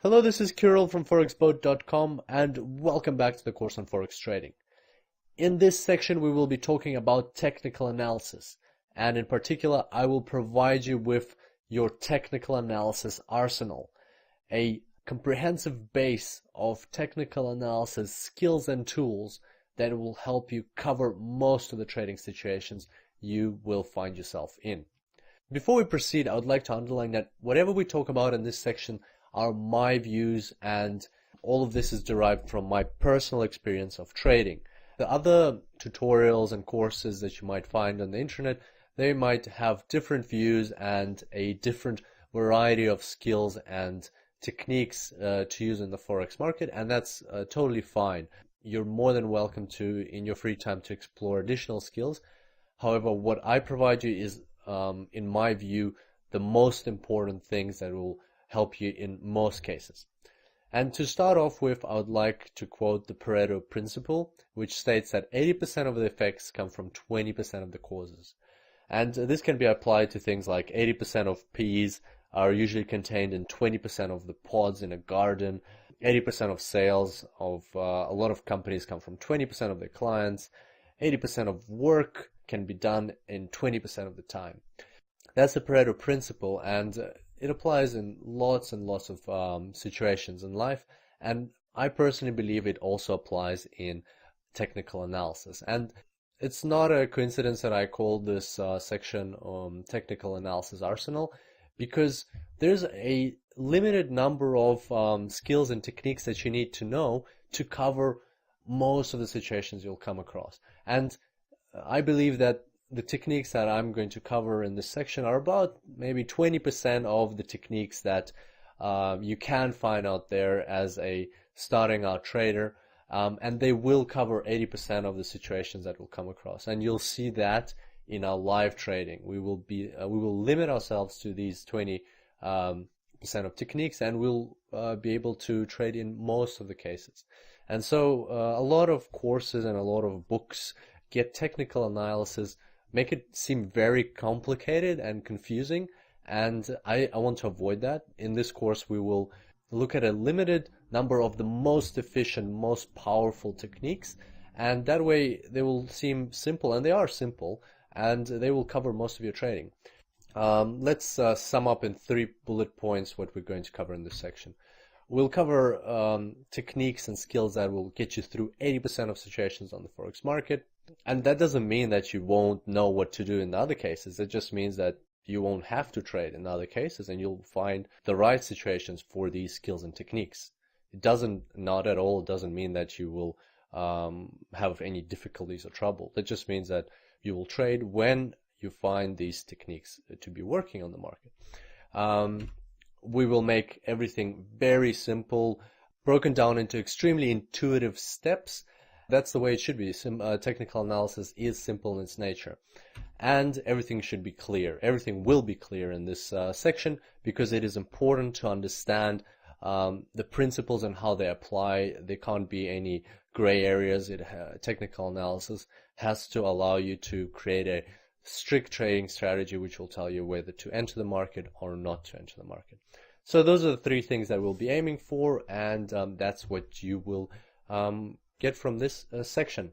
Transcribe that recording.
Hello, this is Kirill from forexboat.com and welcome back to the course on Forex trading. In this section we will be talking about technical analysis, and in particular I will provide you with your technical analysis arsenal, a comprehensive base of technical analysis skills and tools that will help you cover most of the trading situations you will find yourself in. Before we proceed, I would like to underline that whatever we talk about in this section are my views, and all of this is derived from my personal experience of trading. The other tutorials and courses that you might find on the internet, they might have different views and a different variety of skills and techniques to use in the Forex market, and that's totally fine. You're more than welcome to, in your free time, to explore additional skills. However, what I provide you is, in my view, the most important things that will help you in most cases. And to start off with, I would like to quote the Pareto principle, which states that 80% of the effects come from 20% of the causes. And this can be applied to things like 80% of peas are usually contained in 20% of the pods in a garden, 80% of sales of a lot of companies come from 20% of their clients, 80% of work can be done in 20% of the time. That's the Pareto principle, and it applies in lots and lots of situations in life, and I personally believe it also applies in technical analysis. And it's not a coincidence that I call this section Technical Analysis Arsenal, because there's a limited number of skills and techniques that you need to know to cover most of the situations you'll come across. And I believe that the techniques that I'm going to cover in this section are about maybe 20% of the techniques that you can find out there as a starting out trader, and they will cover 80% of the situations that we'll come across. And you'll see that in our live trading. We will limit ourselves to these 20% of techniques, and we'll be able to trade in most of the cases. And so a lot of courses and a lot of books get technical analysis, make it seem very complicated and confusing, and I want to avoid that. In this course we will look at a limited number of the most efficient, most powerful techniques, and that way they will seem simple, and they are simple, and they will cover most of your trading. Let's sum up in 3 bullet points what we're going to cover in this section. We'll cover techniques and skills that will get you through 80% of situations on the Forex market. And that doesn't mean that you won't know what to do in the other cases. It just means that you won't have to trade in other cases, and you'll find the right situations for these skills and techniques. It doesn't mean that you will have any difficulties or trouble. It just means that you will trade when you find these techniques to be working on the market. We will make everything very simple, broken down into extremely intuitive steps. That's the way it should be. Technical analysis is simple in its nature. And everything should be clear. Everything will be clear in this section, because it is important to understand the principles and how they apply. There can't be any gray areas. Technical analysis has to allow you to create a strict trading strategy which will tell you whether to enter the market or not to enter the market. So those are the 3 things that we'll be aiming for, and that's what you will get from this section.